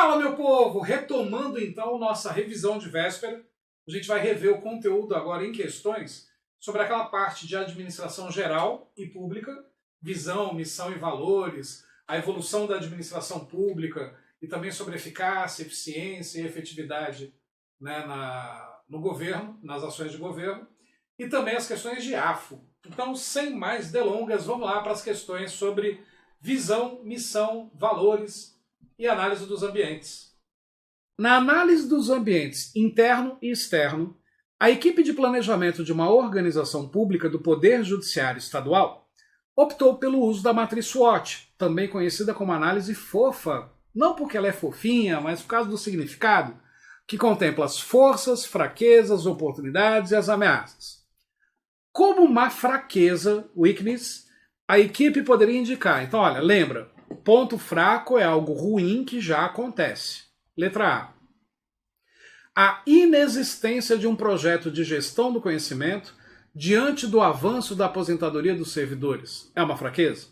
Fala, meu povo! Retomando então nossa revisão de véspera, a gente vai rever o conteúdo agora em questões sobre aquela parte de administração geral e pública, visão, missão e valores, a evolução da administração pública e também sobre eficácia, eficiência e efetividade, né, no governo, nas ações de governo, e também as questões de AFO. Então, sem mais delongas, vamos lá para as questões sobre visão, missão, valores e análise dos ambientes. Na análise dos ambientes interno e externo, a equipe de planejamento de uma organização pública do Poder Judiciário Estadual optou pelo uso da matriz SWOT, também conhecida como análise fofa, não porque ela é fofinha, mas por causa do significado, que contempla as forças, fraquezas, oportunidades e as ameaças. Como uma fraqueza, weakness, a equipe poderia indicar. Então, olha, lembra, o ponto fraco é algo ruim que já acontece. Letra A. A inexistência de um projeto de gestão do conhecimento diante do avanço da aposentadoria dos servidores é uma fraqueza?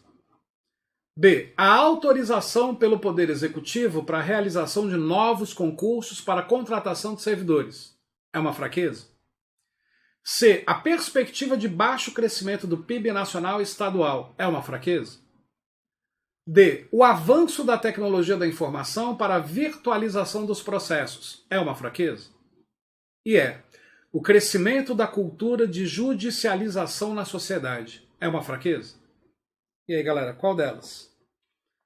B. A autorização pelo Poder Executivo para a realização de novos concursos para contratação de servidores é uma fraqueza? C. A perspectiva de baixo crescimento do PIB nacional e estadual é uma fraqueza? D. O avanço da tecnologia da informação para a virtualização dos processos é uma fraqueza? E o crescimento da cultura de judicialização na sociedade é uma fraqueza? E aí, galera, qual delas?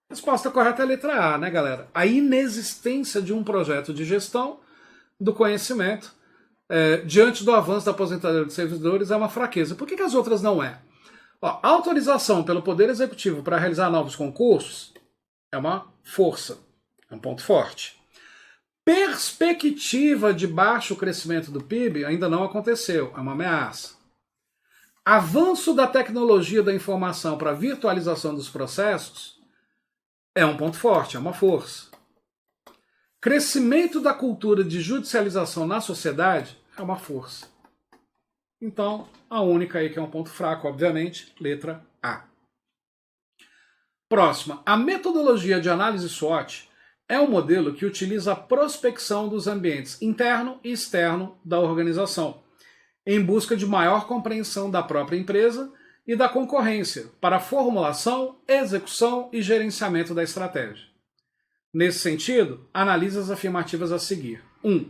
Resposta correta é a letra A, né, galera? A inexistência de um projeto de gestão do conhecimento diante do avanço da aposentadoria de servidores é uma fraqueza. Por que as outras não é? Ó, autorização pelo Poder Executivo para realizar novos concursos é uma força, é um ponto forte. Perspectiva de baixo crescimento do PIB ainda não aconteceu, é uma ameaça. Avanço da tecnologia da informação para a virtualização dos processos é um ponto forte, é uma força. Crescimento da cultura de judicialização na sociedade é uma força. Então, a única aí que é um ponto fraco, obviamente, letra A. Próxima. A metodologia de análise SWOT é um modelo que utiliza a prospecção dos ambientes interno e externo da organização, em busca de maior compreensão da própria empresa e da concorrência, para a formulação, execução e gerenciamento da estratégia. Nesse sentido, analisa as afirmativas a seguir. 1.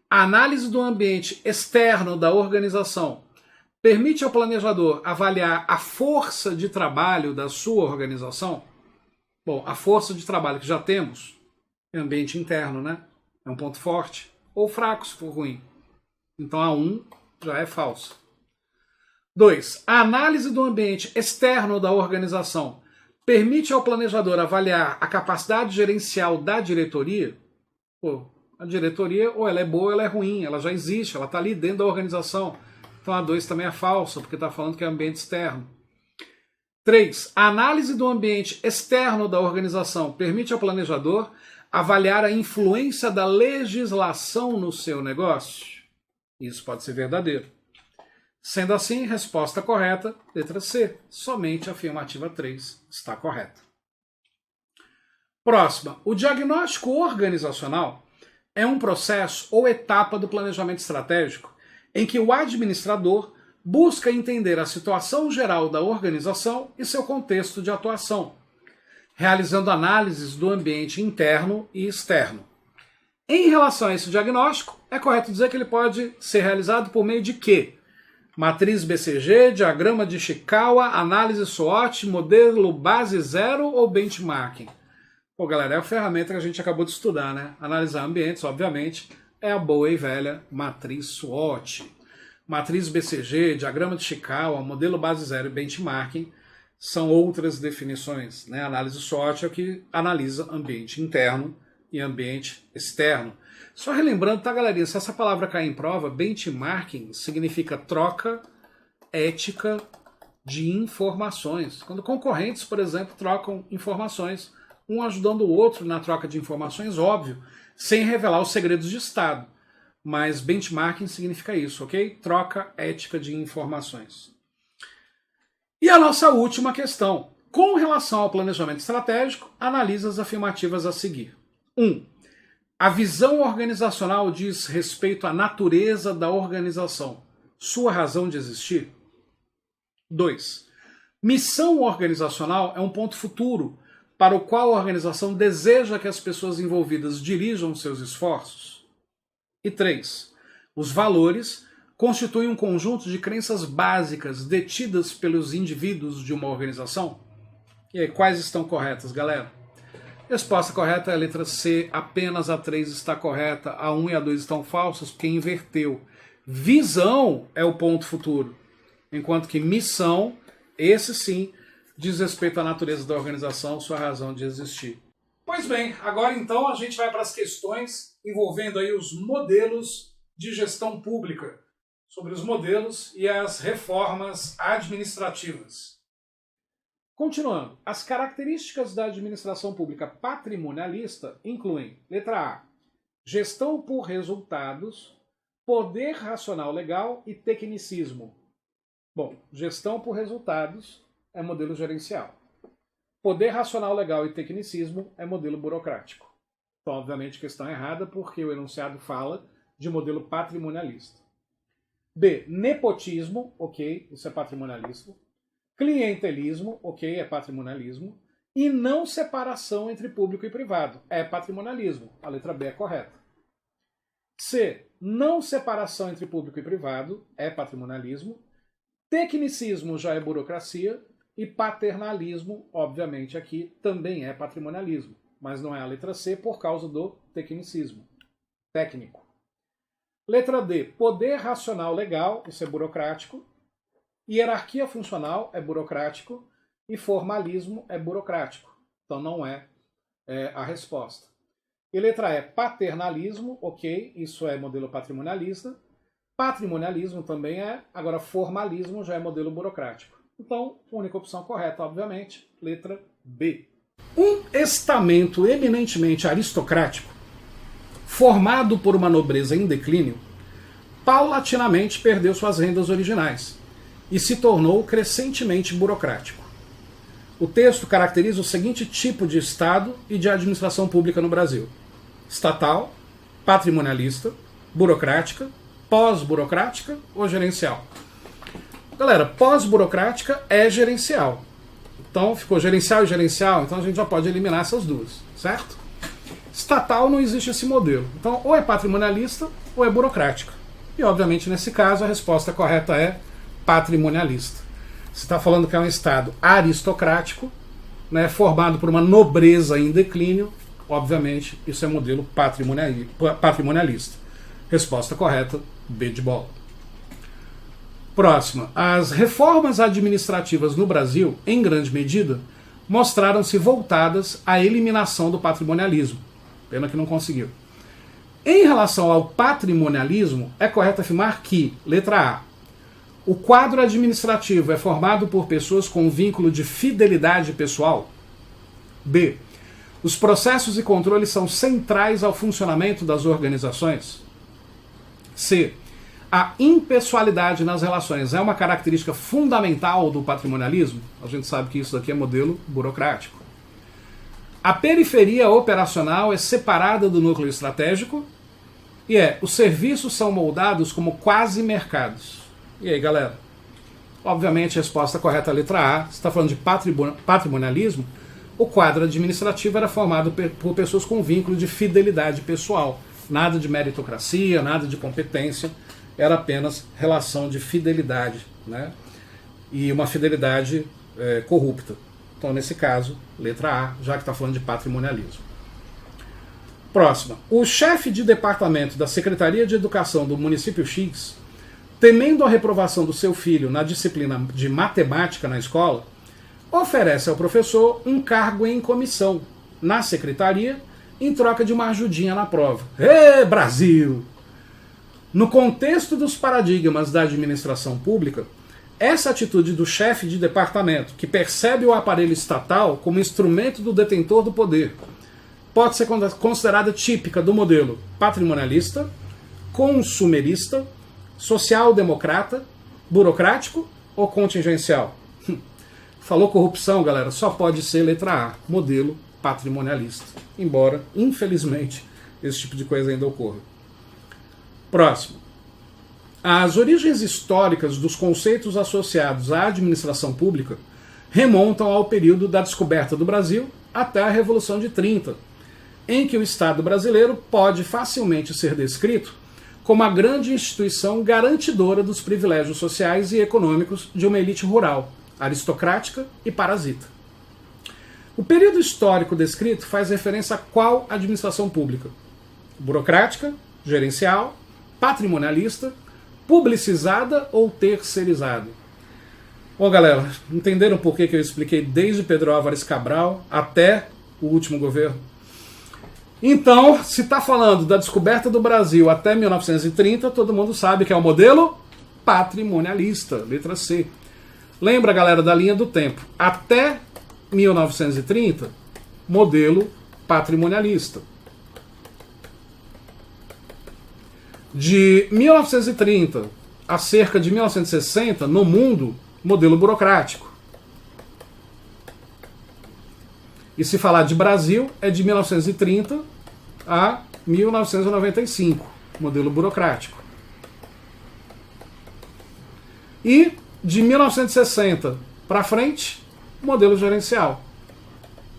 A análise do ambiente externo da organização permite ao planejador avaliar a força de trabalho da sua organização? Bom, a força de trabalho que já temos é ambiente interno, né? É um ponto forte ou fraco se for ruim. Então a 1 já é falsa. 2. A análise do ambiente externo da organização permite ao planejador avaliar a capacidade gerencial da diretoria? Pô, a diretoria ou ela é boa ou ela é ruim, ela já existe, ela está ali dentro da organização. Então a 2 também é falsa, porque está falando que é ambiente externo. 3. A análise do ambiente externo da organização permite ao planejador avaliar a influência da legislação no seu negócio? Isso pode ser verdadeiro. Sendo assim, resposta correta, letra C. Somente a afirmativa 3 está correta. Próxima. O diagnóstico organizacional é um processo ou etapa do planejamento estratégico em que o administrador busca entender a situação geral da organização e seu contexto de atuação, realizando análises do ambiente interno e externo. Em relação a esse diagnóstico, é correto dizer que ele pode ser realizado por meio de quê? Matriz BCG, diagrama de Ishikawa, análise SWOT, modelo base zero ou benchmarking? Pô, galera, é a ferramenta que a gente acabou de estudar, né? Analisar ambientes, obviamente, é a boa e velha matriz SWOT. Matriz BCG, diagrama de Ishikawa, modelo base zero e benchmarking são outras definições, né? Análise SWOT é o que analisa ambiente interno e ambiente externo. Só relembrando, tá, galerinha? Se essa palavra cair em prova, benchmarking significa troca ética de informações. Quando concorrentes, por exemplo, trocam informações, um ajudando o outro na troca de informações, óbvio, sem revelar os segredos de Estado. Mas benchmarking significa isso, ok? Troca ética de informações. E a nossa última questão. Com relação ao planejamento estratégico, analisa as afirmativas a seguir. 1. A visão organizacional diz respeito à natureza da organização, sua razão de existir. 2. Missão organizacional é um ponto futuro para o qual a organização deseja que as pessoas envolvidas dirijam seus esforços. E 3. Os valores constituem um conjunto de crenças básicas detidas pelos indivíduos de uma organização. E aí, quais estão corretas, galera? Resposta correta é a letra C, apenas a 3 está correta, a 1 e a 2 estão falsas, porque inverteu. Visão é o ponto futuro, enquanto que missão, esse sim, diz respeito à natureza da organização, sua razão de existir. Pois bem, agora então a gente vai para as questões envolvendo aí os modelos de gestão pública, sobre os modelos e as reformas administrativas. Continuando, as características da administração pública patrimonialista incluem, letra A, gestão por resultados, poder racional legal e tecnicismo. Bom, gestão por resultados é modelo gerencial. Poder racional legal e tecnicismo é modelo burocrático. Então, obviamente, questão errada, porque o enunciado fala de modelo patrimonialista. B, nepotismo, ok, isso é patrimonialismo. Clientelismo, ok, é patrimonialismo. E não separação entre público e privado, é patrimonialismo. A letra B é correta. C, não separação entre público e privado, é patrimonialismo. Tecnicismo já é burocracia. E paternalismo, obviamente, aqui também é patrimonialismo. Mas não é a letra C por causa do tecnicismo. Técnico. Letra D, poder racional legal, isso é burocrático. Hierarquia funcional é burocrático e formalismo é burocrático. Então não é a resposta. E letra E, paternalismo, ok, isso é modelo patrimonialista. Patrimonialismo também é, agora formalismo já é modelo burocrático. Então, única opção correta, obviamente, letra B. Um estamento eminentemente aristocrático, formado por uma nobreza em declínio, paulatinamente perdeu suas rendas originais e se tornou crescentemente burocrático. O texto caracteriza o seguinte tipo de Estado e de administração pública no Brasil: estatal, patrimonialista, burocrática, pós-burocrática ou gerencial. Galera, pós-burocrática é gerencial. Então ficou gerencial e gerencial, então a gente já pode eliminar essas duas, certo? Estatal não existe esse modelo. Então ou é patrimonialista ou é burocrática. E obviamente nesse caso a resposta correta é patrimonialista. Você está falando que é um Estado aristocrático, né, formado por uma nobreza em declínio, obviamente isso é modelo patrimonialista. Resposta correta, B de bola. Próxima. As reformas administrativas no Brasil, em grande medida, mostraram-se voltadas à eliminação do patrimonialismo. Pena que não conseguiu. Em relação ao patrimonialismo, é correto afirmar que, letra A, o quadro administrativo é formado por pessoas com vínculo de fidelidade pessoal. B, os processos e controles são centrais ao funcionamento das organizações. C, a impessoalidade nas relações é uma característica fundamental do patrimonialismo. A gente sabe que isso daqui é modelo burocrático. A periferia operacional é separada do núcleo estratégico e os serviços são moldados como quase mercados. E aí, galera? Obviamente, a resposta correta é a letra A. Você está falando de patrimonialismo? O quadro administrativo era formado por pessoas com vínculo de fidelidade pessoal. Nada de meritocracia, nada de competência. Era apenas relação de fidelidade, né? E uma fidelidade corrupta. Então, nesse caso, letra A, já que está falando de patrimonialismo. Próxima. O chefe de departamento da Secretaria de Educação do município X, temendo a reprovação do seu filho na disciplina de matemática na escola, oferece ao professor um cargo em comissão na secretaria em troca de uma ajudinha na prova. Ê, Brasil! No contexto dos paradigmas da administração pública, essa atitude do chefe de departamento, que percebe o aparelho estatal como instrumento do detentor do poder, pode ser considerada típica do modelo patrimonialista, consumerista, social-democrata, burocrático ou contingencial. Falou corrupção, galera, só pode ser letra A, modelo patrimonialista. Embora, infelizmente, esse tipo de coisa ainda ocorra. Próximo. As origens históricas dos conceitos associados à administração pública remontam ao período da descoberta do Brasil até a Revolução de 30, em que o Estado brasileiro pode facilmente ser descrito como a grande instituição garantidora dos privilégios sociais e econômicos de uma elite rural, aristocrática e parasita. O período histórico descrito faz referência a qual administração pública? Burocrática, gerencial, patrimonialista, publicizada ou terceirizada? Bom, galera, entenderam por que eu expliquei desde Pedro Álvares Cabral até o último governo? Então, se está falando da descoberta do Brasil até 1930, todo mundo sabe que é o modelo patrimonialista, letra C. Lembra, galera, da linha do tempo. Até 1930, modelo patrimonialista. De 1930 a cerca de 1960, no mundo, modelo burocrático. E se falar de Brasil, é de 1930 a 1995, modelo burocrático. E de 1960 para frente, modelo gerencial.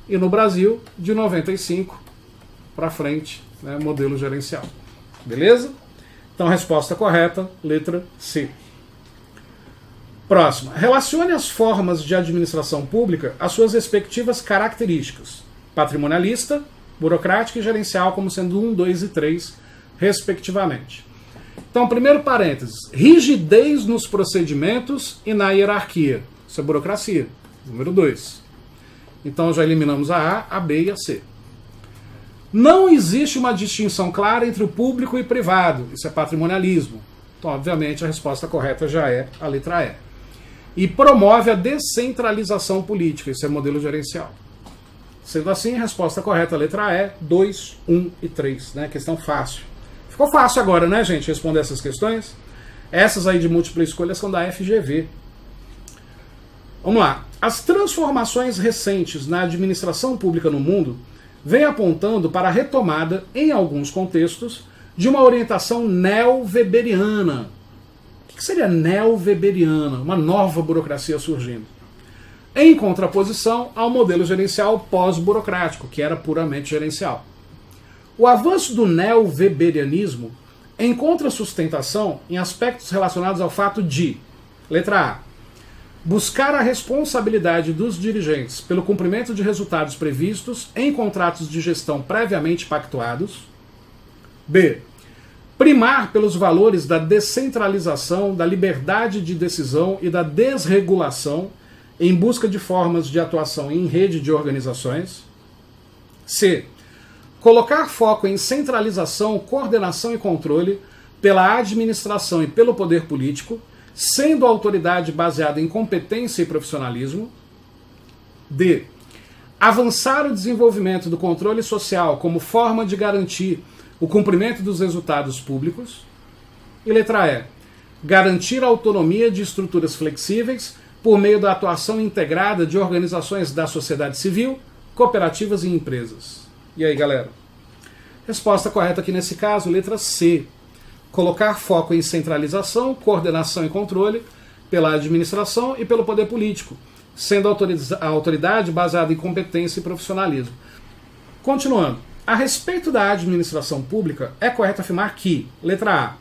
E no Brasil, de 95 para frente, né, modelo gerencial. Beleza? Então, resposta correta, letra C. Próxima. Relacione as formas de administração pública às suas respectivas características. Patrimonialista, burocrática e gerencial como sendo 1, 2 e 3, respectivamente. Então, primeiro parênteses. Rigidez nos procedimentos e na hierarquia. Isso é burocracia. Número 2. Então, já eliminamos a A, B e a C. Não existe uma distinção clara entre o público e privado. Isso é patrimonialismo. Então, obviamente, a resposta correta já é a letra E. E promove a descentralização política. Isso é modelo gerencial. Sendo assim, a resposta correta, a letra E, 2, 1 e 3. Né? Questão fácil. Ficou fácil agora, né, gente, responder essas questões? Essas aí de múltipla escolha são da FGV. Vamos lá. As transformações recentes na administração pública no mundo vêm apontando para a retomada, em alguns contextos, de uma orientação neo-weberiana. O que seria neo-weberiana? Uma nova burocracia surgindo. Em contraposição ao modelo gerencial pós-burocrático, que era puramente gerencial. O avanço do neo-weberianismo encontra sustentação em aspectos relacionados ao fato de, letra A, buscar a responsabilidade dos dirigentes pelo cumprimento de resultados previstos em contratos de gestão previamente pactuados. B, primar pelos valores da descentralização, da liberdade de decisão e da desregulação em busca de formas de atuação em rede de organizações. C, colocar foco em centralização, coordenação e controle pela administração e pelo poder político, sendo a autoridade baseada em competência e profissionalismo. D, avançar o desenvolvimento do controle social como forma de garantir o cumprimento dos resultados públicos. E letra E, garantir a autonomia de estruturas flexíveis por meio da atuação integrada de organizações da sociedade civil, cooperativas e empresas. E aí, galera? Resposta correta aqui nesse caso, letra C. Colocar foco em centralização, coordenação e controle pela administração e pelo poder político, sendo a autoridade baseada em competência e profissionalismo. Continuando. A respeito da administração pública, é correto afirmar que, letra A,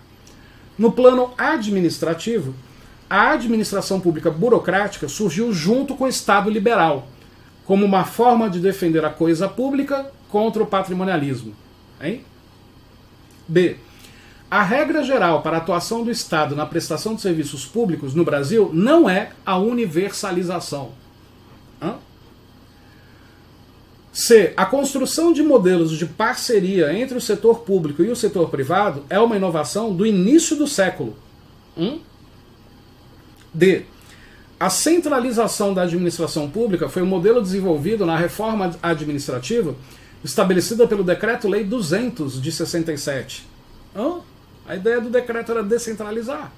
no plano administrativo, a administração pública burocrática surgiu junto com o Estado liberal, como uma forma de defender a coisa pública contra o patrimonialismo. Hein? B, a regra geral para a atuação do Estado na prestação de serviços públicos no Brasil não é a universalização. C, a construção de modelos de parceria entre o setor público e o setor privado é uma inovação do início do século. D, a centralização da administração pública foi um modelo desenvolvido na reforma administrativa estabelecida pelo Decreto-Lei 200 de 67. A ideia do decreto era descentralizar.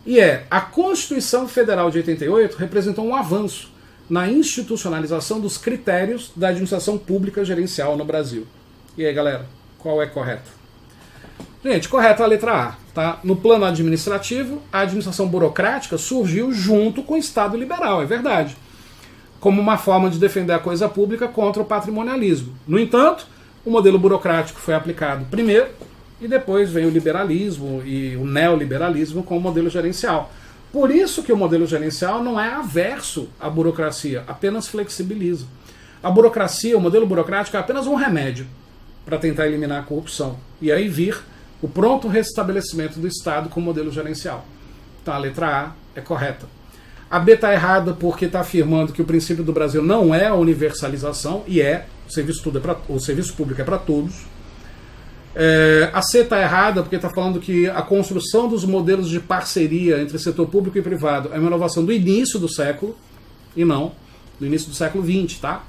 E a Constituição Federal de 88 representou um avanço na institucionalização dos critérios da administração pública gerencial no Brasil. E aí, galera? Qual é correta? Gente, correta é a letra A. Tá? No plano administrativo, a administração burocrática surgiu junto com o Estado liberal, é verdade, como uma forma de defender a coisa pública contra o patrimonialismo. No entanto, o modelo burocrático foi aplicado primeiro e depois veio o liberalismo e o neoliberalismo com o modelo gerencial. Por isso que o modelo gerencial não é averso à burocracia, apenas flexibiliza. A burocracia, o modelo burocrático é apenas um remédio para tentar eliminar a corrupção. E aí vir o pronto restabelecimento do Estado com o modelo gerencial. Então a letra A é correta. A B está errada porque está afirmando que o princípio do Brasil não é a universalização, e o serviço público é para todos. A C está errada porque está falando que a construção dos modelos de parceria entre setor público e privado é uma inovação do início do século, e não do início do século XX, tá?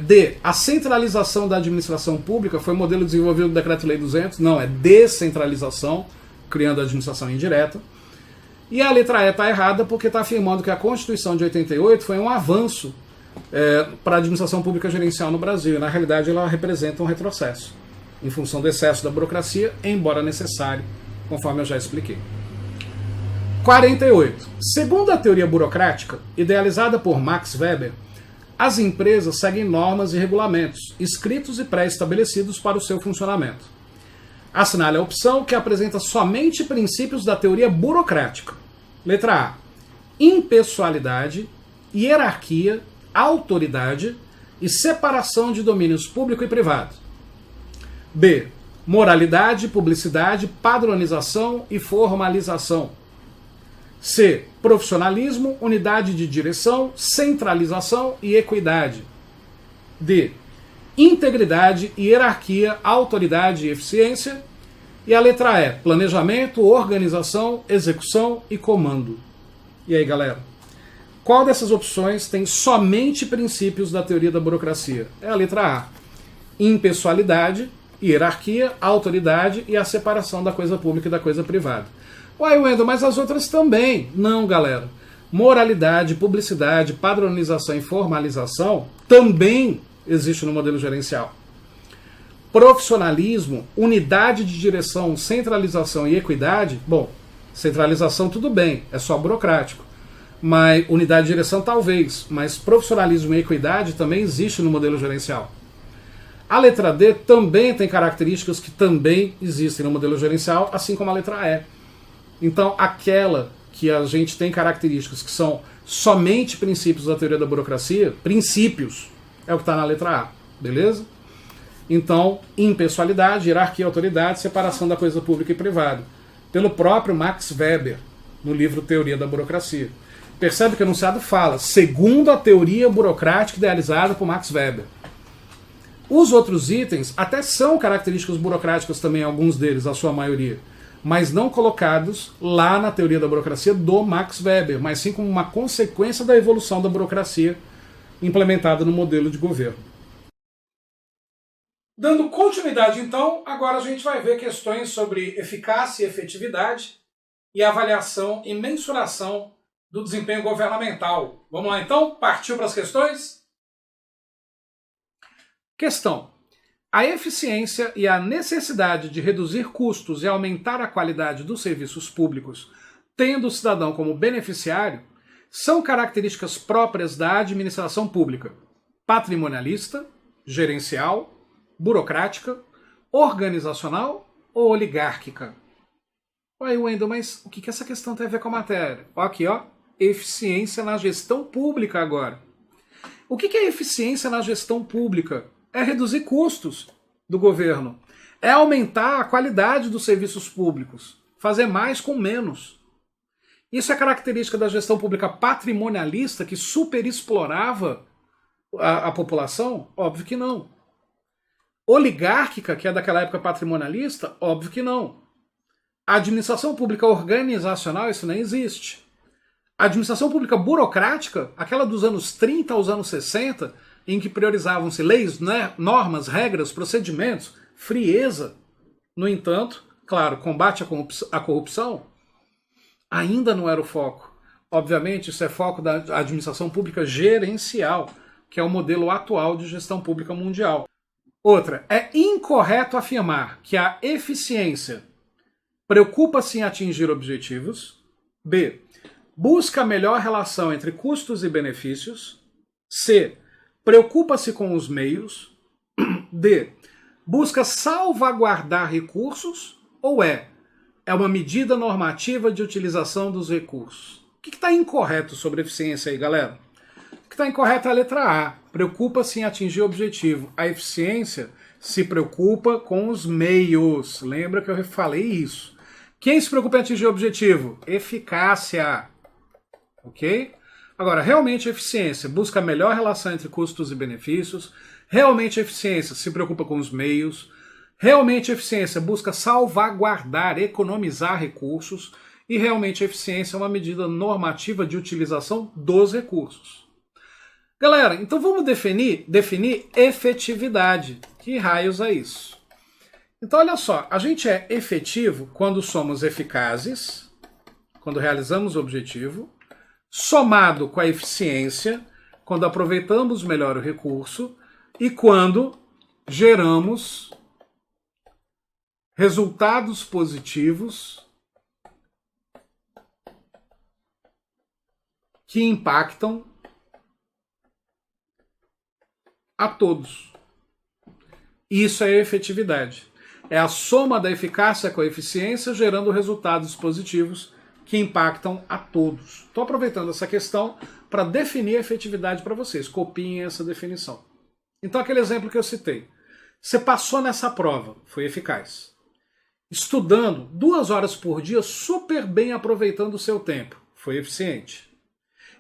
D, a centralização da administração pública foi um modelo desenvolvido no Decreto-Lei 200, não, é descentralização, criando a administração indireta. E a letra E está errada porque está afirmando que a Constituição de 88 foi um avanço para a administração pública gerencial no Brasil, e na realidade ela representa um retrocesso, em função do excesso da burocracia, embora necessário, conforme eu já expliquei. 48. Segundo a teoria burocrática, idealizada por Max Weber, as empresas seguem normas e regulamentos, escritos e pré-estabelecidos para o seu funcionamento. Assinale a opção que apresenta somente princípios da teoria burocrática. Letra A. Impessoalidade, hierarquia, autoridade e separação de domínios público e privado. B. Moralidade, publicidade, padronização e formalização. C. Profissionalismo, unidade de direção, centralização e equidade. D. Integridade, hierarquia, autoridade e eficiência. E a letra E. Planejamento, organização, execução e comando. E aí, galera? Qual dessas opções tem somente princípios da teoria da burocracia? É a letra A. Impessoalidade, hierarquia, autoridade e a separação da coisa pública e da coisa privada. Uai, Wendel, mas as outras também. Não, galera. Moralidade, publicidade, padronização e formalização também existe no modelo gerencial. Profissionalismo, unidade de direção, centralização e equidade, bom, centralização tudo bem, é só burocrático. Mas unidade de direção talvez, mas profissionalismo e equidade também existe no modelo gerencial. A letra D também tem características que também existem no modelo gerencial, assim como a letra E. Então, aquela que a gente tem características que são somente princípios da teoria da burocracia, princípios, é o que está na letra A, beleza? Então, impessoalidade, hierarquia, autoridade, separação da coisa pública e privada. Pelo próprio Max Weber, no livro Teoria da Burocracia. Percebe que o enunciado fala, segundo a teoria burocrática idealizada por Max Weber. Os outros itens até são características burocráticas também, alguns deles, a sua maioria, mas não colocados lá na teoria da burocracia do Max Weber, mas sim como uma consequência da evolução da burocracia implementada no modelo de governo. Dando continuidade, então, agora a gente vai ver questões sobre eficácia e efetividade e avaliação e mensuração do desempenho governamental. Vamos lá, então? Partiu para as questões? Questão. A eficiência e a necessidade de reduzir custos e aumentar a qualidade dos serviços públicos, tendo o cidadão como beneficiário, são características próprias da administração pública, patrimonialista, gerencial, burocrática, organizacional ou oligárquica. Ué, Wendel, mas o que essa questão tem a ver com a matéria? Ó, aqui, ó, eficiência na gestão pública agora. O que é eficiência na gestão pública? É reduzir custos do governo. É aumentar a qualidade dos serviços públicos. Fazer mais com menos. Isso é característica da gestão pública patrimonialista que superexplorava a população? Óbvio que não. Oligárquica, que é daquela época patrimonialista? Óbvio que não. A administração pública organizacional, isso nem existe. A administração pública burocrática, aquela dos anos 30 aos anos 60, em que priorizavam-se leis, né, normas, regras, procedimentos, frieza. No entanto, claro, combate à corrupção ainda não era o foco. Obviamente, isso é foco da administração pública gerencial, que é o modelo atual de gestão pública mundial. Outra, é incorreto afirmar que a eficiência preocupa-se em atingir objetivos. B. Busca a melhor relação entre custos e benefícios. C. Preocupa-se com os meios. D. Busca salvaguardar recursos. Ou é uma medida normativa de utilização dos recursos? O que está incorreto sobre eficiência aí, galera? O que está incorreto é a letra A. Preocupa-se em atingir o objetivo. A eficiência se preocupa com os meios. Lembra que eu falei isso. Quem se preocupa em atingir o objetivo? Eficácia. Ok? Agora, realmente a eficiência busca a melhor relação entre custos e benefícios. Realmente a eficiência se preocupa com os meios. Realmente a eficiência busca salvaguardar, economizar recursos. E realmente a eficiência é uma medida normativa de utilização dos recursos. Galera, então vamos definir efetividade. Que raios é isso? Então olha só, a gente é efetivo quando somos eficazes, quando realizamos o objetivo, somado com a eficiência, quando aproveitamos melhor o recurso e quando geramos resultados positivos que impactam a todos. Isso é efetividade. É a soma da eficácia com a eficiência gerando resultados positivos que impactam a todos. Estou aproveitando essa questão para definir a efetividade para vocês. Copiem essa definição. Então, aquele exemplo que eu citei. Você passou nessa prova, foi eficaz. Estudando 2 horas por dia, super bem aproveitando o seu tempo, foi eficiente.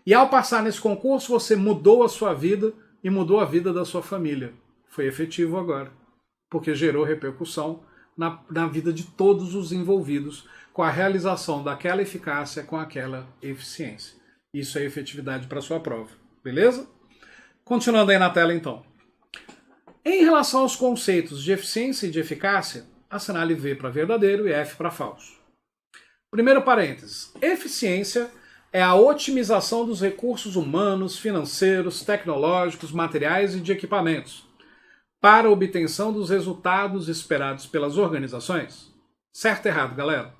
E ao passar nesse concurso, você mudou a sua vida e mudou a vida da sua família. Foi efetivo agora, porque gerou repercussão na vida de todos os envolvidos com a realização daquela eficácia com aquela eficiência. Isso é efetividade para a sua prova, beleza? Continuando aí na tela então. Em relação aos conceitos de eficiência e de eficácia, assinale V para verdadeiro e F para falso. Primeiro parênteses. Eficiência é a otimização dos recursos humanos, financeiros, tecnológicos, materiais e de equipamentos para a obtenção dos resultados esperados pelas organizações. Certo ou errado, galera?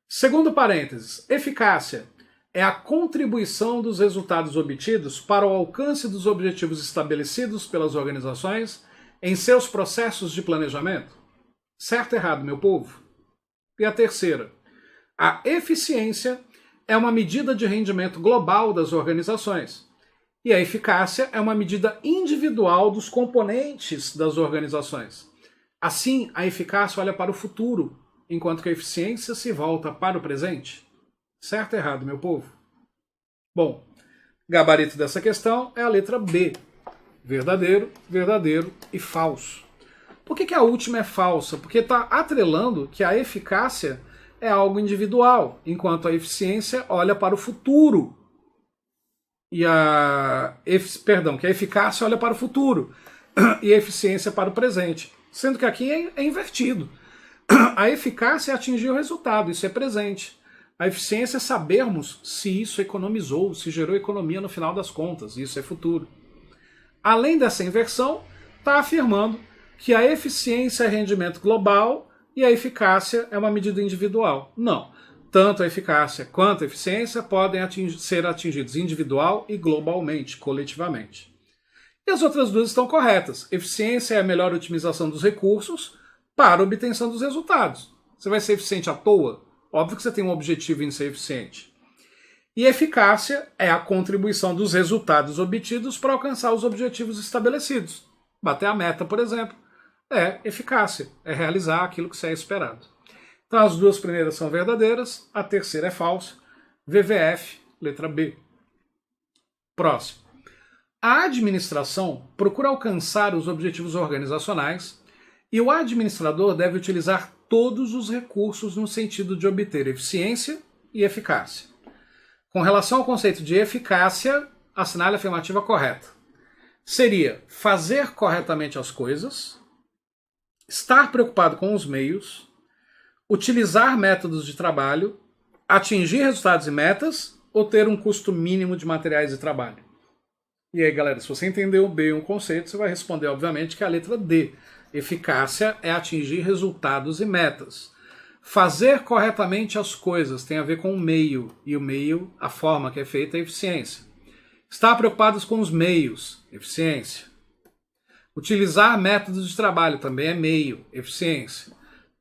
Segundo parênteses. Eficácia é a contribuição dos resultados obtidos para o alcance dos objetivos estabelecidos pelas organizações em seus processos de planejamento. Certo ou errado, meu povo? E a terceira. A eficiência é uma medida de rendimento global das organizações. E a eficácia é uma medida individual dos componentes das organizações. Assim, a eficácia olha para o futuro, enquanto que a eficiência se volta para o presente. Certo ou errado, meu povo? Bom, gabarito dessa questão é a letra B. Verdadeiro, verdadeiro e falso. Por que a última é falsa? Porque está atrelando que a eficácia é algo individual, enquanto a eficiência olha para o futuro. Que a eficácia olha para o futuro e a eficiência para o presente. Sendo que aqui é invertido. A eficácia é atingir o resultado, isso é presente. A eficiência é sabermos se isso economizou, se gerou economia no final das contas, isso é futuro. Além dessa inversão, está afirmando que a eficiência é rendimento global e a eficácia é uma medida individual. Não. Tanto a eficácia quanto a eficiência podem ser atingidos individual e globalmente, coletivamente. E as outras duas estão corretas. Eficiência é a melhor otimização dos recursos para a obtenção dos resultados. Você vai ser eficiente à toa? Óbvio que você tem um objetivo em ser eficiente. E eficácia é a contribuição dos resultados obtidos para alcançar os objetivos estabelecidos. Bater a meta, por exemplo, é eficácia, é realizar aquilo que você é esperado. Então as duas primeiras são verdadeiras, a terceira é falsa. VVF, letra B. Próximo. A administração procura alcançar os objetivos organizacionais e o administrador deve utilizar todos os recursos no sentido de obter eficiência e eficácia. Com relação ao conceito de eficácia, assinale a afirmativa correta. Seria fazer corretamente as coisas, estar preocupado com os meios, utilizar métodos de trabalho, atingir resultados e metas ou ter um custo mínimo de materiais de trabalho. E aí, galera, se você entendeu bem o conceito, você vai responder, obviamente, que é a letra D. Eficácia é atingir resultados e metas. Fazer corretamente as coisas tem a ver com o meio, e o meio, a forma que é feita, é eficiência. Estar preocupados com os meios, eficiência. Utilizar métodos de trabalho também é meio, eficiência.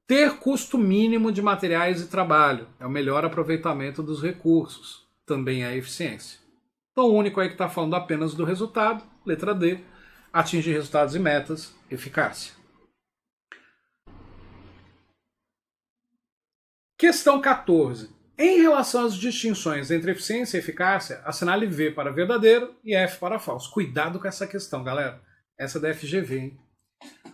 Ter custo mínimo de materiais e trabalho é o melhor aproveitamento dos recursos, também é eficiência. Então o único aí que está falando apenas do resultado, letra D, atingir resultados e metas, eficácia. Questão 14. Em relação às distinções entre eficiência e eficácia, assinale V para verdadeiro e F para falso. Cuidado com essa questão, galera. Essa é da FGV, hein?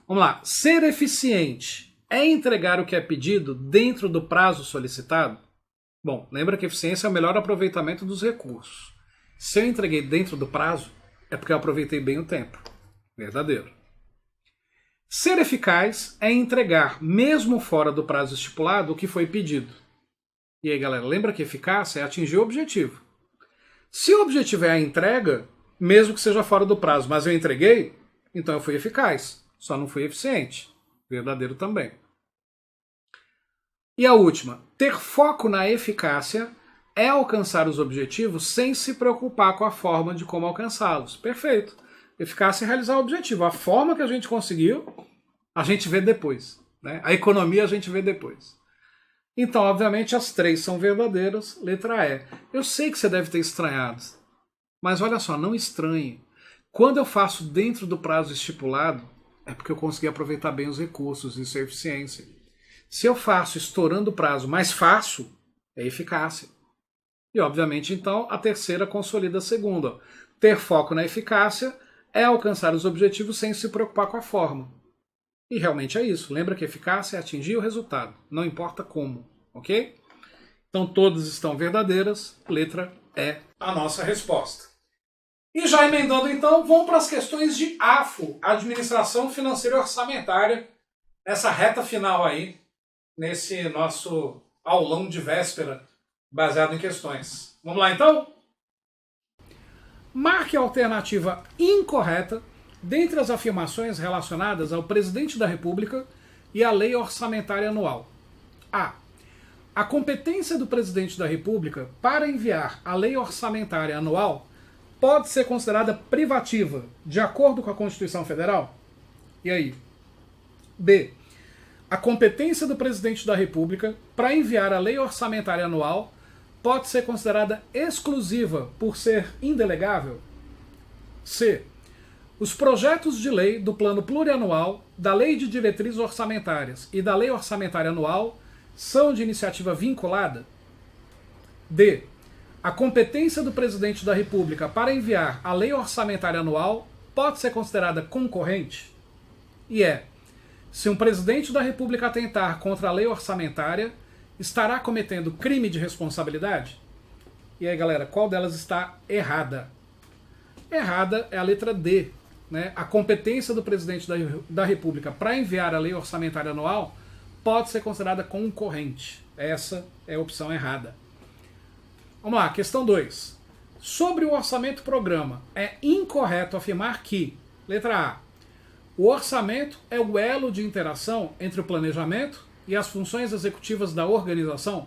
Vamos lá. Ser eficiente é entregar o que é pedido dentro do prazo solicitado? Bom, lembra que eficiência é o melhor aproveitamento dos recursos. Se eu entreguei dentro do prazo, é porque eu aproveitei bem o tempo. Verdadeiro. Ser eficaz é entregar, mesmo fora do prazo estipulado, o que foi pedido. E aí, galera, lembra que eficácia é atingir o objetivo. Se o objetivo é a entrega, mesmo que seja fora do prazo, mas eu entreguei, então eu fui eficaz, só não fui eficiente. Verdadeiro também. E a última, ter foco na eficácia é alcançar os objetivos sem se preocupar com a forma de como alcançá-los. Perfeito. Eficácia é realizar o objetivo. A forma que a gente conseguiu, a gente vê depois, né? A economia a gente vê depois. Então, obviamente, as três são verdadeiras. Letra E. Eu sei que você deve ter estranhado, mas olha só, não estranhe. Quando eu faço dentro do prazo estipulado, é porque eu consegui aproveitar bem os recursos, isso é eficiência. Se eu faço estourando o prazo, mas faço, é eficácia. E, obviamente, então, a terceira consolida a segunda. Ter foco na eficácia é alcançar os objetivos sem se preocupar com a forma. E realmente é isso. Lembra que eficácia é atingir o resultado, não importa como, ok? Então todas estão verdadeiras, letra E, a nossa resposta. E já emendando então, vamos para as questões de AFO, Administração Financeira e Orçamentária, nessa reta final aí, nesse nosso aulão de véspera, baseado em questões. Vamos lá então? Marque a alternativa incorreta dentre as afirmações relacionadas ao Presidente da República e à Lei Orçamentária Anual. A. A competência do Presidente da República para enviar a Lei Orçamentária Anual pode ser considerada privativa, de acordo com a Constituição Federal? E aí? B. A competência do Presidente da República para enviar a Lei Orçamentária Anual pode ser considerada exclusiva por ser indelegável? C. Os projetos de lei do Plano Plurianual, da Lei de Diretrizes Orçamentárias e da Lei Orçamentária Anual são de iniciativa vinculada? D. A competência do Presidente da República para enviar a Lei Orçamentária Anual pode ser considerada concorrente? E é: se um Presidente da República atentar contra a Lei Orçamentária, estará cometendo crime de responsabilidade? E aí, galera, qual delas está errada? Errada é a letra D. Né? A competência do Presidente da República para enviar a Lei Orçamentária Anual pode ser considerada concorrente. Essa é a opção errada. Vamos lá, questão 2. Sobre o orçamento-programa, é incorreto afirmar que, letra A, o orçamento é o elo de interação entre o planejamento e as funções executivas da organização?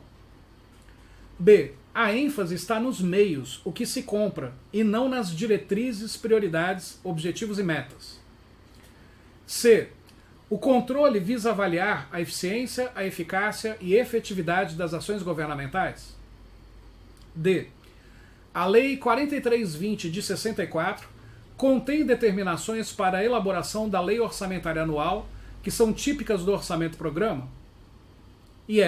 B. A ênfase está nos meios, o que se compra, e não nas diretrizes, prioridades, objetivos e metas. C. O controle visa avaliar a eficiência, a eficácia e efetividade das ações governamentais? D. A Lei 4320 de 64 contém determinações para a elaboração da Lei Orçamentária Anual que são típicas do orçamento-programa? E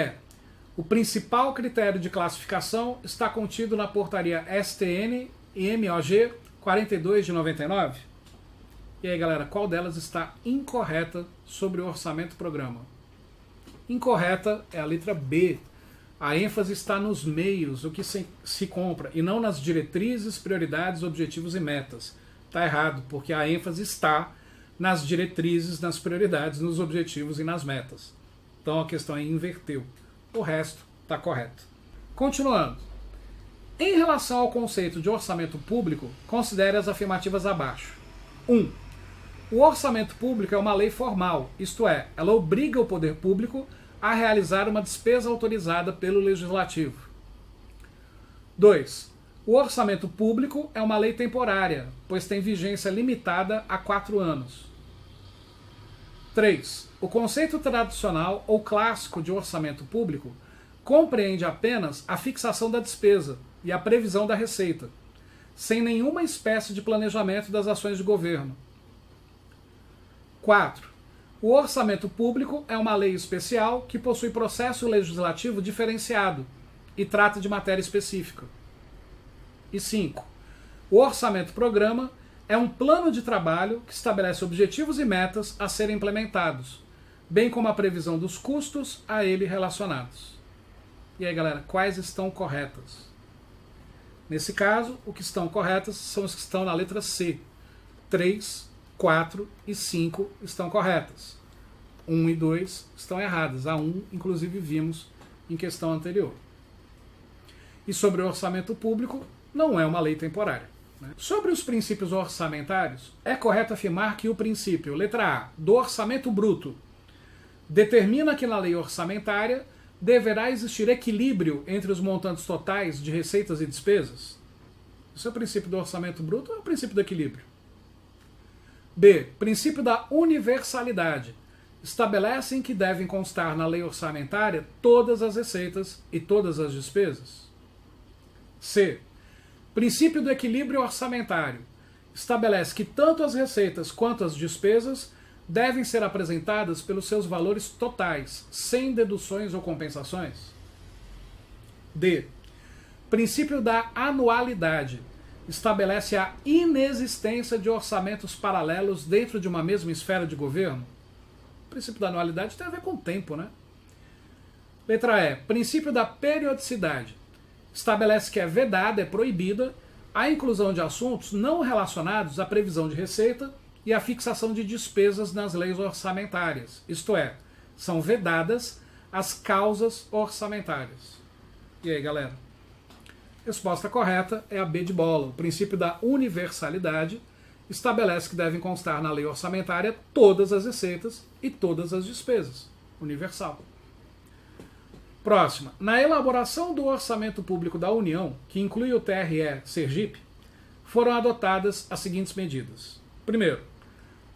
o principal critério de classificação está contido na portaria STN e MOG 42 de 99? E aí, galera, qual delas está incorreta sobre o orçamento-programa? Incorreta é a letra B. A ênfase está nos meios, o que se compra, e não nas diretrizes, prioridades, objetivos e metas. Está errado, porque a ênfase está nas diretrizes, nas prioridades, nos objetivos e nas metas. Então a questão é inverteu. O resto está correto. Continuando. Em relação ao conceito de orçamento público, considere as afirmativas abaixo. 1. O orçamento público é uma lei formal, isto é, ela obriga o poder público a realizar uma despesa autorizada pelo Legislativo. 2. O orçamento público é uma lei temporária, pois tem vigência limitada a 4 anos. 3. O conceito tradicional ou clássico de orçamento público compreende apenas a fixação da despesa e a previsão da receita, sem nenhuma espécie de planejamento das ações de governo. 4. O orçamento público é uma lei especial que possui processo legislativo diferenciado e trata de matéria específica. E 5. O orçamento-programa é um plano de trabalho que estabelece objetivos e metas a serem implementados, bem como a previsão dos custos a ele relacionados. E aí, galera, quais estão corretas? Nesse caso, o que estão corretas são as que estão na letra C. 3, 4 e 5 estão corretas. 1 e 2 estão erradas. A 1, inclusive, vimos em questão anterior. E sobre o orçamento público, não é uma lei temporária. Sobre os princípios orçamentários, é correto afirmar que o princípio, letra A, do orçamento bruto, determina que na lei orçamentária deverá existir equilíbrio entre os montantes totais de receitas e despesas? Esse é o princípio do orçamento bruto ou é o princípio do equilíbrio? B. Princípio da universalidade. Estabelecem que devem constar na lei orçamentária todas as receitas e todas as despesas? C. Princípio do equilíbrio orçamentário. Estabelece que tanto as receitas quanto as despesas devem ser apresentadas pelos seus valores totais, sem deduções ou compensações? D. Princípio da anualidade. Estabelece a inexistência de orçamentos paralelos dentro de uma mesma esfera de governo? O princípio da anualidade tem a ver com o tempo, né? Letra E. Princípio da periodicidade. Estabelece que é vedada, é proibida, a inclusão de assuntos não relacionados à previsão de receita e à fixação de despesas nas leis orçamentárias. Isto é, são vedadas as causas orçamentárias. E aí, galera? Resposta correta é a B de bola. O princípio da universalidade estabelece que devem constar na lei orçamentária todas as receitas e todas as despesas. Universal. Próxima. Na elaboração do orçamento público da União, que inclui o TRE Sergipe, foram adotadas as seguintes medidas. Primeiro,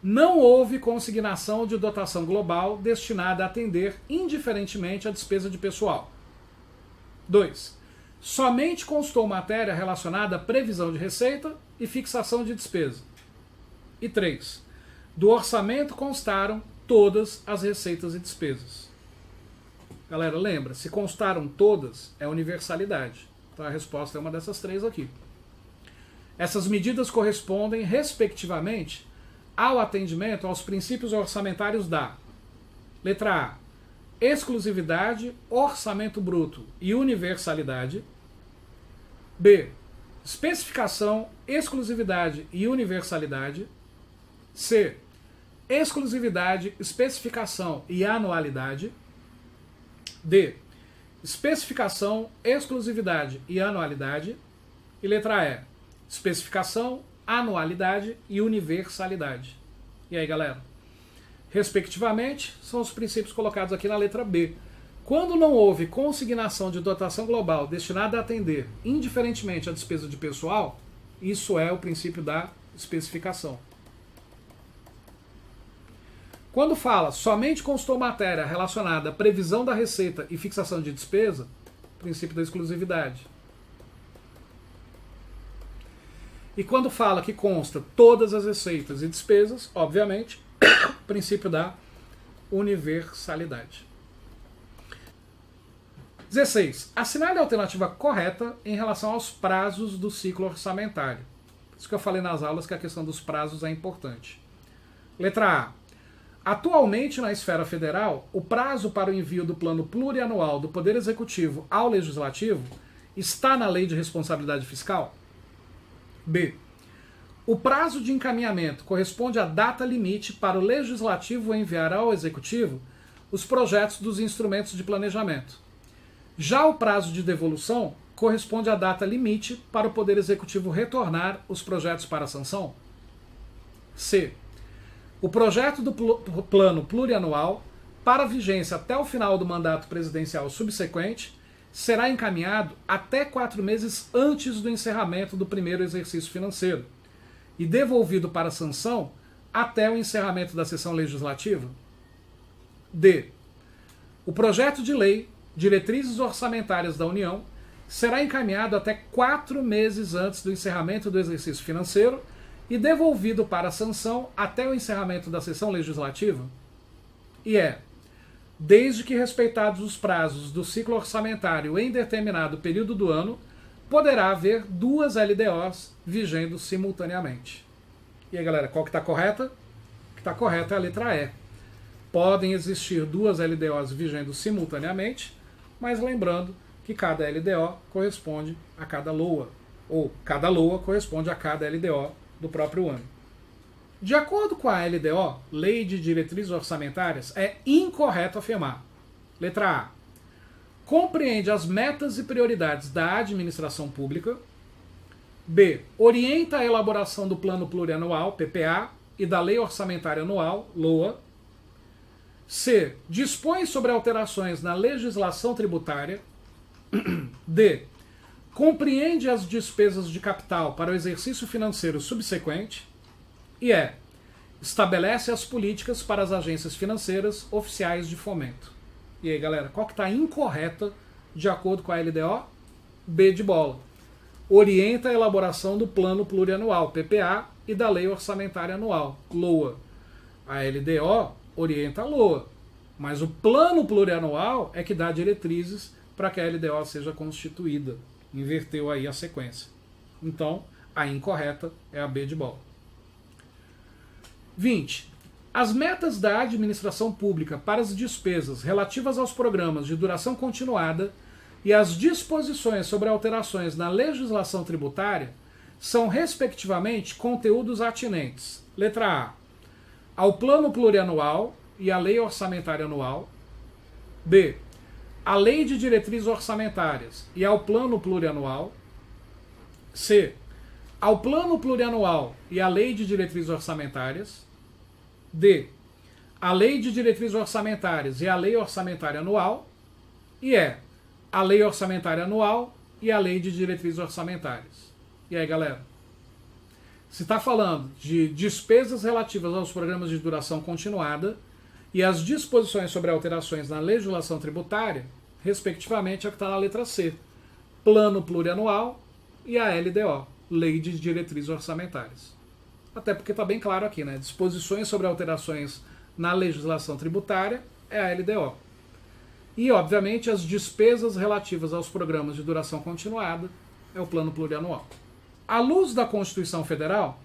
não houve consignação de dotação global destinada a atender indiferentemente a despesa de pessoal. 2. Somente constou matéria relacionada à previsão de receita e fixação de despesa. E 3. Do orçamento constaram todas as receitas e despesas. Galera, lembra, se constaram todas, é universalidade. Então a resposta é uma dessas três aqui. Essas medidas correspondem, respectivamente, ao atendimento aos princípios orçamentários da letra A, exclusividade, orçamento bruto e universalidade. B, especificação, exclusividade e universalidade. C, exclusividade, especificação e anualidade. D, especificação, exclusividade e anualidade. E letra E, especificação, anualidade e universalidade. E aí, galera? Respectivamente, são os princípios colocados aqui na letra B. Quando não houve consignação de dotação global destinada a atender indiferentemente a despesa de pessoal, isso é o princípio da especificação. Quando fala somente constou matéria relacionada à previsão da receita e fixação de despesa, princípio da exclusividade. E quando fala que consta todas as receitas e despesas, obviamente, princípio da universalidade. 16. Assinale a alternativa correta em relação aos prazos do ciclo orçamentário. Por isso que eu falei nas aulas que a questão dos prazos é importante. Letra A. Atualmente, na esfera federal, o prazo para o envio do plano plurianual do Poder Executivo ao Legislativo está na Lei de Responsabilidade Fiscal? B. O prazo de encaminhamento corresponde à data limite para o Legislativo enviar ao Executivo os projetos dos instrumentos de planejamento. Já o prazo de devolução corresponde à data limite para o Poder Executivo retornar os projetos para sanção? C. O projeto do plano plurianual, para vigência até o final do mandato presidencial subsequente, será encaminhado até 4 meses antes do encerramento do primeiro exercício financeiro e devolvido para sanção até o encerramento da sessão legislativa? D. O projeto de lei Diretrizes Orçamentárias da União será encaminhado até 4 meses antes do encerramento do exercício financeiro e devolvido para sanção até o encerramento da sessão legislativa? E desde que respeitados os prazos do ciclo orçamentário em determinado período do ano, poderá haver 2 LDOs vigendo simultaneamente. E aí, galera, qual que está correta? O que está correta é a letra E. Podem existir 2 LDOs vigendo simultaneamente, mas lembrando que cada LDO corresponde a cada LOA, ou cada LOA corresponde a cada LDO do próprio ano. De acordo com a LDO, Lei de Diretrizes Orçamentárias, é incorreto afirmar: letra A. Compreende as metas e prioridades da administração pública. B. Orienta a elaboração do Plano Plurianual, PPA, e da Lei Orçamentária Anual, LOA. C. Dispõe sobre alterações na legislação tributária. D. Compreende as despesas de capital para o exercício financeiro subsequente. E estabelece as políticas para as agências financeiras oficiais de fomento. E aí, galera, qual que está incorreta de acordo com a LDO? B de bola. Orienta a elaboração do Plano Plurianual, PPA, e da Lei Orçamentária Anual, LOA. A LDO orienta a LOA, mas o Plano Plurianual é que dá diretrizes para que a LDO seja constituída. Inverteu aí a sequência. Então, a incorreta é a B de bola. 20. As metas da administração pública para as despesas relativas aos programas de duração continuada e as disposições sobre alterações na legislação tributária são, respectivamente, conteúdos atinentes. Letra A. Ao Plano Plurianual e à Lei Orçamentária Anual. B. À Lei de Diretrizes Orçamentárias e ao Plano Plurianual. C. Ao Plano Plurianual e à Lei de Diretrizes Orçamentárias. D. A Lei de Diretrizes Orçamentárias e a Lei Orçamentária Anual. E a Lei Orçamentária Anual e a Lei de Diretrizes Orçamentárias. E aí, galera? Se está falando de despesas relativas aos programas de duração continuada e as disposições sobre alterações na legislação tributária, respectivamente, é o que está na letra C. Plano Plurianual e a LDO, Lei de Diretrizes Orçamentárias. Até porque está bem claro aqui, né? Disposições sobre alterações na legislação tributária é a LDO. E, obviamente, as despesas relativas aos programas de duração continuada é o Plano Plurianual. À luz da Constituição Federal,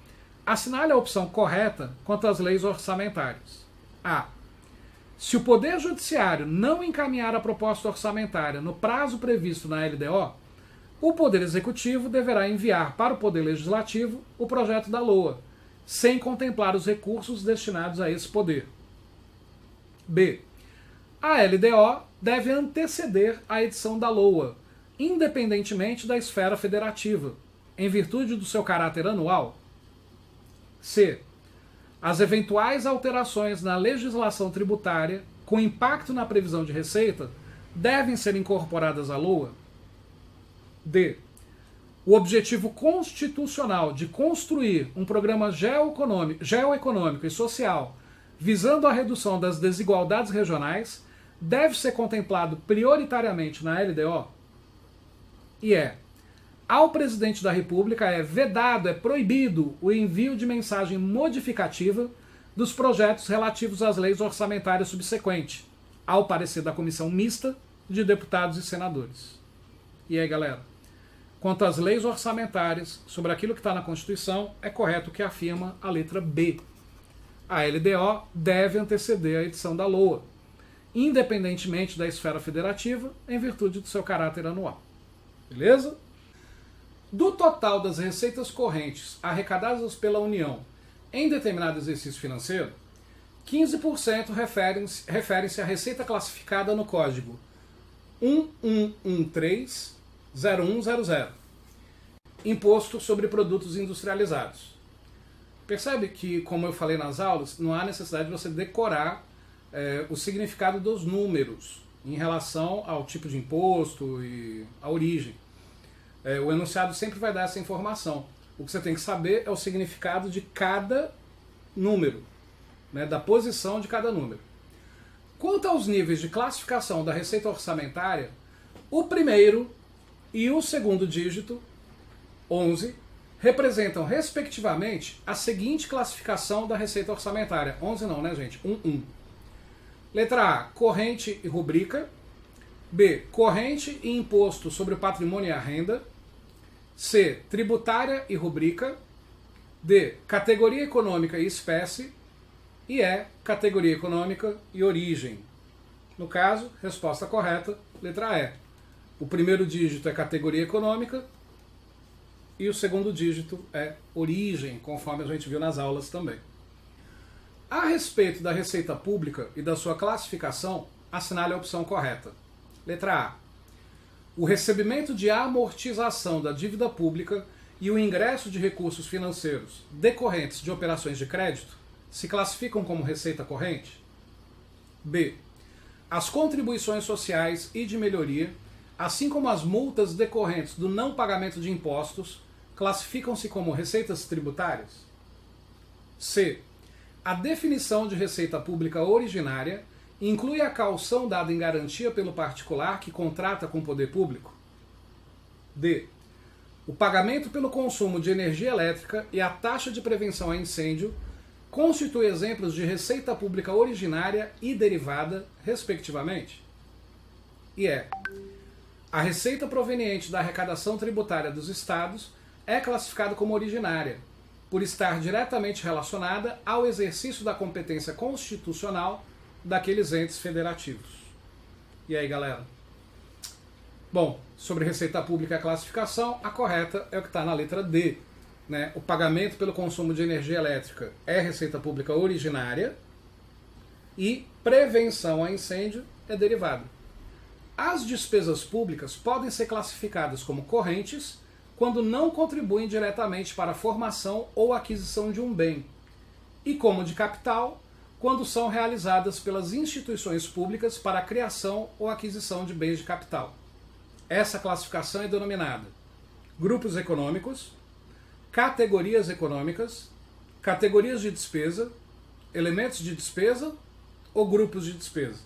assinale a opção correta quanto às leis orçamentárias. A. Se o Poder Judiciário não encaminhar a proposta orçamentária no prazo previsto na LDO, o Poder Executivo deverá enviar para o Poder Legislativo o projeto da LOA, sem contemplar os recursos destinados a esse poder. B. A LDO deve anteceder a edição da LOA, independentemente da esfera federativa, em virtude do seu caráter anual. C. As eventuais alterações na legislação tributária com impacto na previsão de receita devem ser incorporadas à LOA. D. O objetivo constitucional de construir um programa geoeconômico e social visando a redução das desigualdades regionais deve ser contemplado prioritariamente na LDO. E ao presidente da República é vedado, é proibido o envio de mensagem modificativa dos projetos relativos às leis orçamentárias subsequentes, ao parecer da comissão mista de deputados e senadores. E aí, galera? Quanto às leis orçamentárias, sobre aquilo que está na Constituição, é correto o que afirma a letra B. A LDO deve anteceder a edição da LOA, independentemente da esfera federativa, em virtude do seu caráter anual. Beleza? Do total das receitas correntes arrecadadas pela União em determinado exercício financeiro, 15% referem-se à receita classificada no código 1113 0100. Imposto sobre produtos industrializados. Percebe que, como eu falei nas aulas, não há necessidade de você decorar o significado dos números em relação ao tipo de imposto e à origem. O enunciado sempre vai dar essa informação. O que você tem que saber é o significado de cada número, né, da posição de cada número. Quanto aos níveis de classificação da receita orçamentária, o primeiro e o segundo dígito, 11, representam, respectivamente, a seguinte classificação da receita orçamentária. 11 não, né, gente? 1. Letra A, corrente e rubrica. B, corrente e imposto sobre o patrimônio e a renda. C, tributária e rubrica. D, categoria econômica e espécie. E E, categoria econômica e origem. No caso, resposta correta, letra E. O primeiro dígito é categoria econômica e o segundo dígito é origem, conforme a gente viu nas aulas também. A respeito da receita pública e da sua classificação, assinale a opção correta. Letra A. O recebimento de amortização da dívida pública e o ingresso de recursos financeiros decorrentes de operações de crédito se classificam como receita corrente? B. As contribuições sociais e de melhoria, assim como as multas decorrentes do não pagamento de impostos, classificam-se como receitas tributárias? C. A definição de receita pública originária inclui a caução dada em garantia pelo particular que contrata com o poder público? D. O pagamento pelo consumo de energia elétrica e a taxa de prevenção a incêndio constituem exemplos de receita pública originária e derivada, respectivamente? E é. A receita proveniente da arrecadação tributária dos estados é classificada como originária, por estar diretamente relacionada ao exercício da competência constitucional daqueles entes federativos. E aí, galera? Bom, sobre receita pública e a classificação, a correta é o que está na letra D. Né? O pagamento pelo consumo de energia elétrica é receita pública originária e prevenção a incêndio é derivada. As despesas públicas podem ser classificadas como correntes quando não contribuem diretamente para a formação ou aquisição de um bem, e como de capital quando são realizadas pelas instituições públicas para a criação ou aquisição de bens de capital. Essa classificação é denominada grupos econômicos, categorias econômicas, categorias de despesa, elementos de despesa ou grupos de despesa.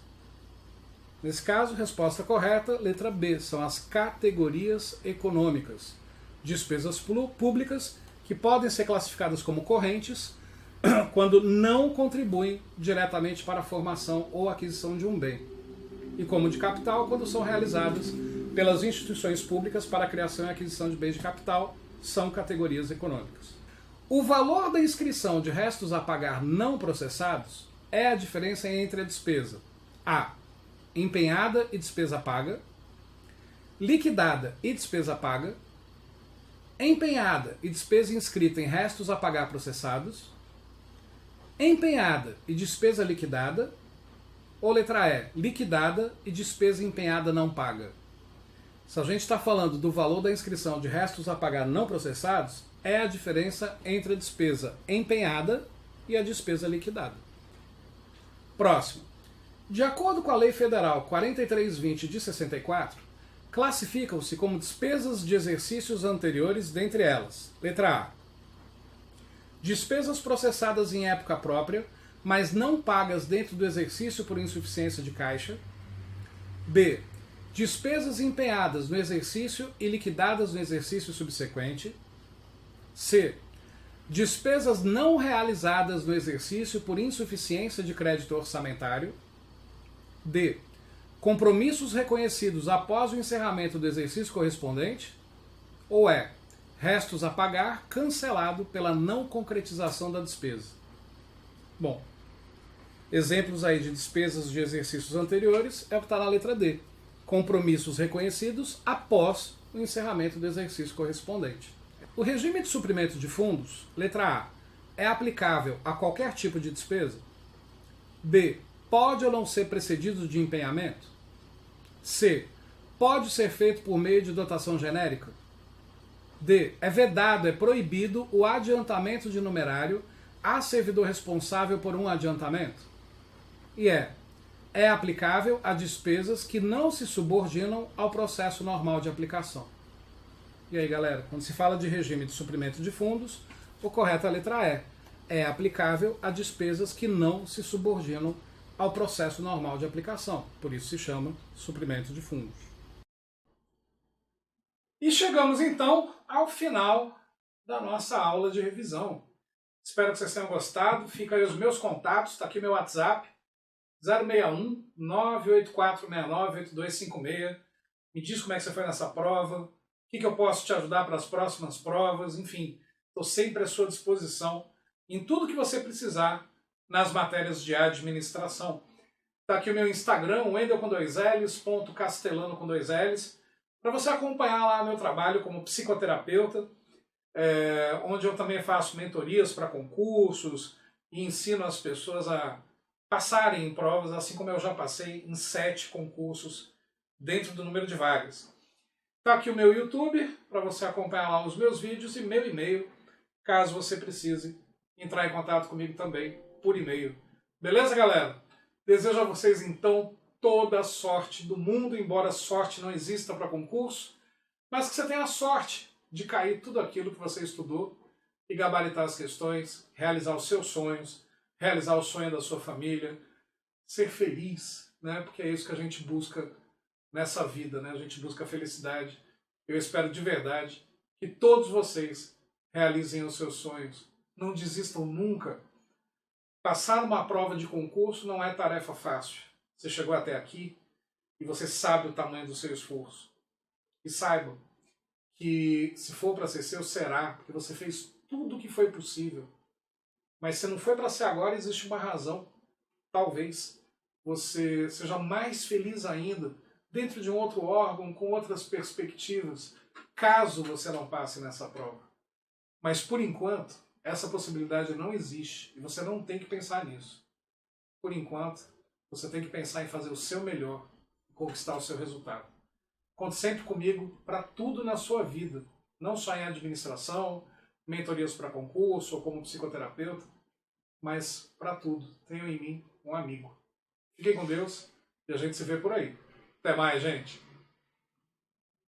Nesse caso, resposta correta, letra B, são as categorias econômicas. Despesas públicas que podem ser classificadas como correntes quando não contribuem diretamente para a formação ou aquisição de um bem. E como de capital, quando são realizadas pelas instituições públicas para a criação e aquisição de bens de capital, são categorias econômicas. O valor da inscrição de restos a pagar não processados é a diferença entre a despesa A, empenhada e despesa paga, liquidada e despesa paga, empenhada e despesa inscrita em restos a pagar processados, empenhada e despesa liquidada, ou letra E, liquidada e despesa empenhada não paga. Se a gente está falando do valor da inscrição de restos a pagar não processados, é a diferença entre a despesa empenhada e a despesa liquidada. Próximo. De acordo com a Lei Federal 4320 de 64, classificam-se como despesas de exercícios anteriores, dentre elas, letra A, despesas processadas em época própria, mas não pagas dentro do exercício por insuficiência de caixa. B, despesas empenhadas no exercício e liquidadas no exercício subsequente. C, despesas não realizadas no exercício por insuficiência de crédito orçamentário. D, compromissos reconhecidos após o encerramento do exercício correspondente. Ou é restos a pagar cancelado pela não concretização da despesa. Bom, exemplos aí de despesas de exercícios anteriores é o que está na letra D. Compromissos reconhecidos após o encerramento do exercício correspondente. O regime de suprimento de fundos, letra A, é aplicável a qualquer tipo de despesa? B, pode ou não ser precedido de empenhamento? C, pode ser feito por meio de dotação genérica? D. É vedado, é proibido o adiantamento de numerário a servidor responsável por um adiantamento? E é aplicável a despesas que não se subordinam ao processo normal de aplicação. E aí, galera, quando se fala de regime de suprimento de fundos, o correto é a letra E. É aplicável a despesas que não se subordinam ao processo normal de aplicação. Por isso se chama suprimento de fundos. E chegamos então ao final da nossa aula de revisão. Espero que vocês tenham gostado. Fica aí os meus contatos, está aqui meu WhatsApp, 061 98469 8256. Me diz como é que você foi nessa prova, o que eu posso te ajudar para as próximas provas, enfim, estou sempre à sua disposição em tudo que você precisar nas matérias de administração. Está aqui o meu Instagram, Wendel com 2 L's, .castelano com 2 L's, para você acompanhar lá meu trabalho como psicoterapeuta, onde eu também faço mentorias para concursos e ensino as pessoas a passarem em provas, assim como eu já passei em 7 concursos dentro do número de vagas. Está aqui o meu YouTube, para você acompanhar lá os meus vídeos, e meu e-mail, caso você precise entrar em contato comigo também por e-mail. Beleza, galera? Desejo a vocês, então, toda a sorte do mundo, embora sorte não exista para concurso, mas que você tenha a sorte de cair tudo aquilo que você estudou e gabaritar as questões, realizar os seus sonhos, realizar o sonho da sua família, ser feliz, né? Porque é isso que a gente busca nessa vida, né? A gente busca a felicidade. Eu espero de verdade que todos vocês realizem os seus sonhos. Não desistam nunca. Passar uma prova de concurso não é tarefa fácil. Você chegou até aqui e você sabe o tamanho do seu esforço. E saiba que se for para ser seu, será, porque você fez tudo o que foi possível. Mas se não foi para ser agora, existe uma razão. Talvez você seja mais feliz ainda dentro de um outro órgão, com outras perspectivas, caso você não passe nessa prova. Mas por enquanto, essa possibilidade não existe e você não tem que pensar nisso. Por enquanto, você tem que pensar em fazer o seu melhor e conquistar o seu resultado. Conte sempre comigo para tudo na sua vida, não só em administração, mentorias para concurso ou como psicoterapeuta, mas para tudo. Tenho em mim um amigo. Fiquem com Deus e a gente se vê por aí. Até mais, gente!